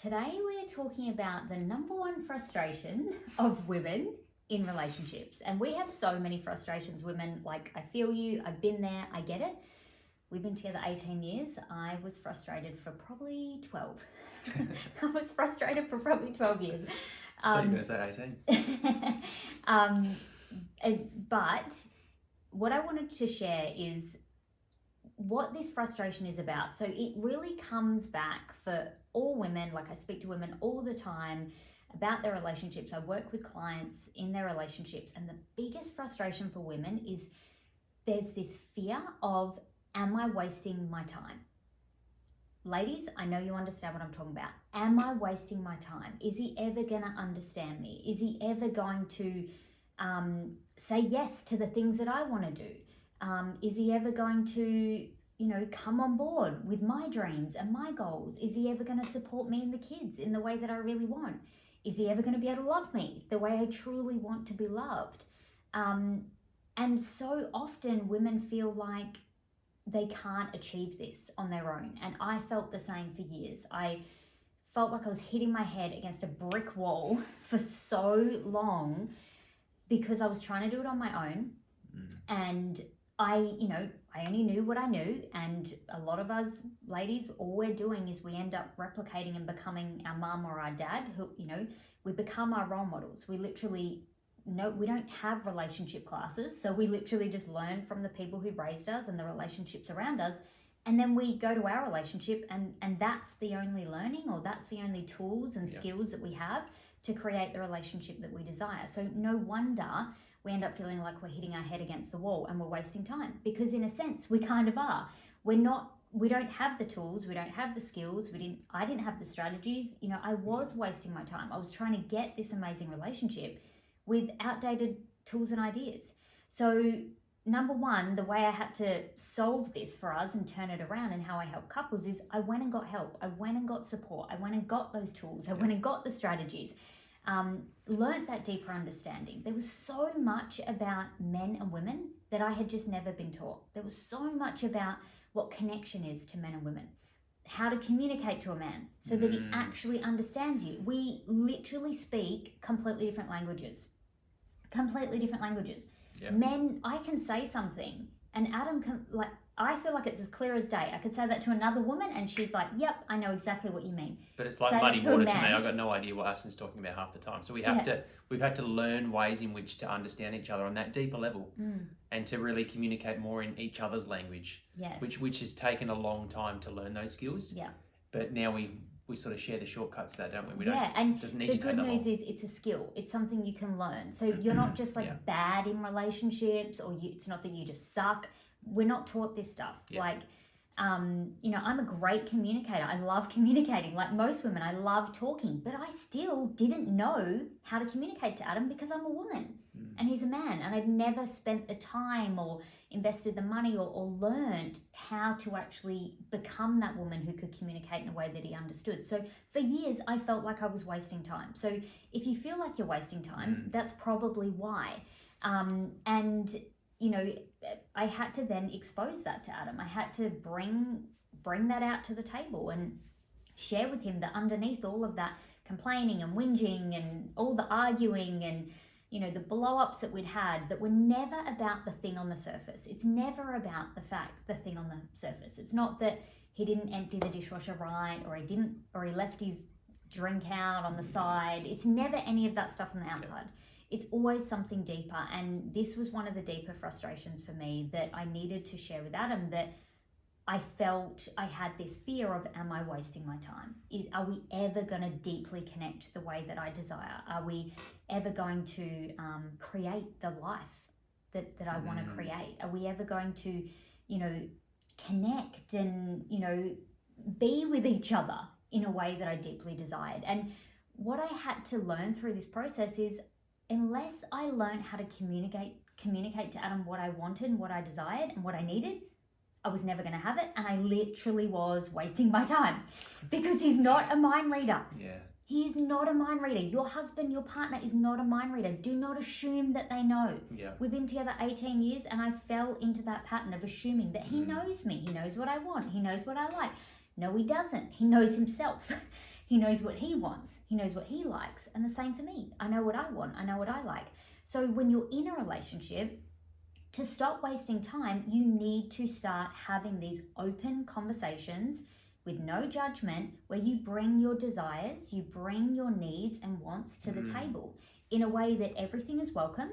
Today we're talking about the number one frustration of women in relationships. And we have so many frustrations, women. Like, I feel you, I've been there, I get it. We've been together 18 years. I was frustrated for probably 12. I was frustrated for probably 12 years. I thought you were going to say 18. But what I wanted to share is what this frustration is about. So it really comes back for all women. Like, I speak to women all the time about their relationships. I work with clients in their relationships, and the biggest frustration for women is there's this fear of, am I wasting my time? Ladies, I know you understand what I'm talking about. Am I wasting my time? Is he ever going to understand me? Is he ever going to say yes to the things that I want to do? Is he ever going to, come on board with my dreams and my goals? Is he ever going to support me and the kids in the way that I really want? Is he ever going to be able to love me the way I truly want to be loved? And so often women feel like they can't achieve this on their own. And I felt the same for years. I felt like I was hitting my head against a brick wall for so long because I was trying to do it on my own. And I only knew what I knew. And a lot of us ladies, all we're doing is we end up replicating and becoming our mum or our dad, who, we become our role models. We literally, we don't have relationship classes. So we literally just learn from the people who raised us and the relationships around us. And then we go to our relationship and that's the only learning, or that's the only tools and skills that we have to create the relationship that we desire. So no wonder we end up feeling like we're hitting our head against the wall and we're wasting time, because in a sense we kind of are. We don't have the tools, we don't have the skills, I didn't have the strategies. I was wasting my time. I was trying to get this amazing relationship with outdated tools and ideas. So number one, the way I had to solve this for us and turn it around and how I help couples is I went and got help. I went and got support. I went and got those tools. I went and got the strategies. Learned that deeper understanding. There was so much about men and women that I had just never been taught. There was so much about what connection is to men and women, how to communicate to a man so that he actually understands you. We literally speak completely different languages. Yeah. Men, I can say something and Adam can, I feel like it's as clear as day. I could say that to another woman and she's like, yep, I know exactly what you mean. But it's like muddy water to me. I've got no idea what Aston's talking about half the time. So we've had to learn ways in which to understand each other on that deeper level and to really communicate more in each other's language. Yes. Which has taken a long time to learn those skills. Yeah. But now we sort of share the shortcuts to that, don't we? And the good news is it's a skill. It's something you can learn. So you're not just bad in relationships, or it's not that you just suck. We're not taught this stuff. I'm a great communicator. I love communicating. Like most women, I love talking, but I still didn't know how to communicate to Adam because I'm a woman and he's a man, and I'd never spent the time or invested the money or learned how to actually become that woman who could communicate in a way that he understood. So for years, I felt like I was wasting time. So if you feel like you're wasting time, that's probably why. I had to then expose that to Adam. I had to bring that out to the table and share with him that underneath all of that complaining and whinging and all the arguing and, the blow-ups that we'd had that were never about the thing on the surface. It's never about the thing on the surface. It's not that he didn't empty the dishwasher right, or he left his drink out on the side. It's never any of that stuff on the outside. It's always something deeper, and this was one of the deeper frustrations for me that I needed to share with Adam, that I felt I had this fear of, am I wasting my time? Are we ever going to deeply connect the way that I desire? Are we ever going to create the life that I want to create? Are we ever going to, connect and, be with each other in a way that I deeply desired? And what I had to learn through this process is, unless I learned how to communicate to Adam what I wanted and what I desired and what I needed, I was never going to have it. And I literally was wasting my time because he's not a mind reader. Yeah. He's not a mind reader. Your husband, your partner is not a mind reader. Do not assume that they know. Yeah. We've been together 18 years and I fell into that pattern of assuming that he knows me. He knows what I want. He knows what I like. No, he doesn't. He knows himself. He knows what he wants. He knows what he likes. And the same for me. I know what I want. I know what I like. So when you're in a relationship, to stop wasting time, you need to start having these open conversations with no judgment, where you bring your desires, you bring your needs and wants to the table in a way that everything is welcome.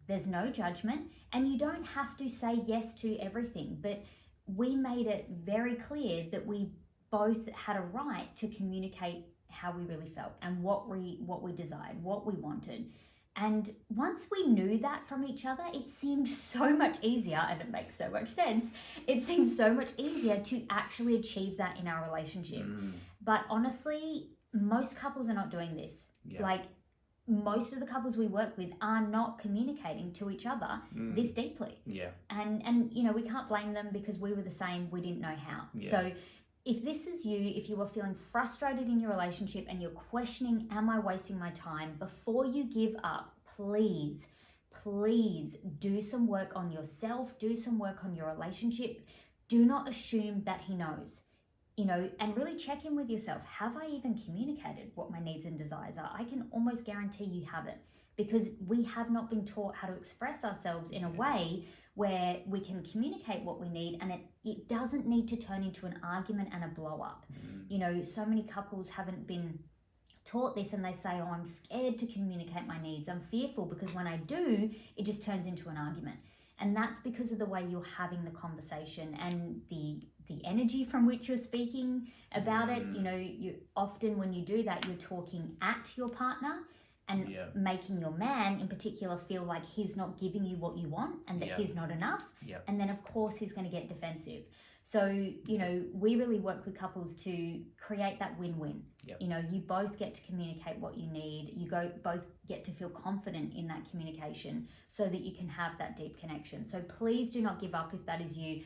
There's no judgment, and you don't have to say yes to everything. But we made it very clear that we both had a right to communicate how we really felt and what we desired, what we wanted. And once we knew that from each other, it seemed so much easier, and it makes so much sense. It seems so much easier to actually achieve that in our relationship. But honestly, most couples are not doing this. Yeah. Like, most of the couples we work with are not communicating to each other this deeply. Yeah. And you know, we can't blame them, because we were the same. We didn't know how. Yeah. So if this is you, if you are feeling frustrated in your relationship and you're questioning, am I wasting my time? Before you give up, please do some work on yourself, do some work on your relationship. Do not assume that he knows, you know, and really check in with yourself. Have I even communicated what my needs and desires are? I can almost guarantee you haven't, because we have not been taught how to express ourselves in a way where we can communicate what we need, and it doesn't need to turn into an argument and a blow up. You know, so many couples haven't been taught this, and they say, oh, I'm scared to communicate my needs. I'm fearful because when I do, it just turns into an argument. And that's because of the way you're having the conversation and the energy from which you're speaking about it. You know, you often, when you do that, you're talking at your partner and making your man in particular feel like he's not giving you what you want and that he's not enough. And then of course he's going to get defensive. So, you know, we really work with couples to create that win-win. You know, you both get to communicate what you need. You both get to feel confident in that communication so that you can have that deep connection. So please do not give up if that is you.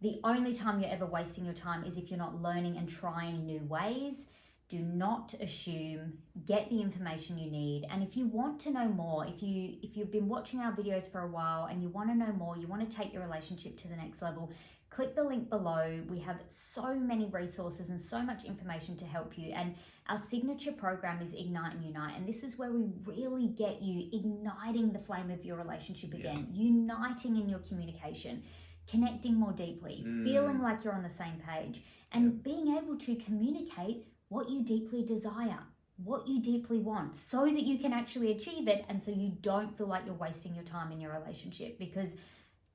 The only time you're ever wasting your time is if you're not learning and trying new ways. Do not assume. Get the information you need. And if you want to know more, if you've been watching our videos for a while and you want to know more, you want to take your relationship to the next level, click the link below. We have so many resources and so much information to help you. And our signature program is Ignite and Unite. And this is where we really get you igniting the flame of your relationship again, uniting in your communication, connecting more deeply, feeling like you're on the same page, and being able to communicate what you deeply desire, what you deeply want, so that you can actually achieve it, and so you don't feel like you're wasting your time in your relationship, because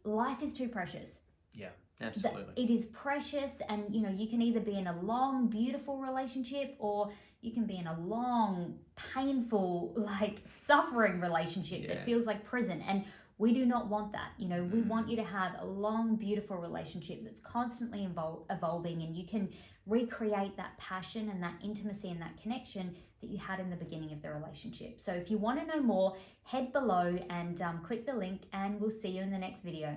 life is too precious. Yeah, absolutely. It is precious, and you know, you can either be in a long, beautiful relationship, or you can be in a long, painful, like suffering relationship that feels like prison. And we do not want that. You know, we want you to have a long, beautiful relationship that's constantly evolving, and you can recreate that passion and that intimacy and that connection that you had in the beginning of the relationship. So if you want to know more, head below and click the link, and we'll see you in the next video.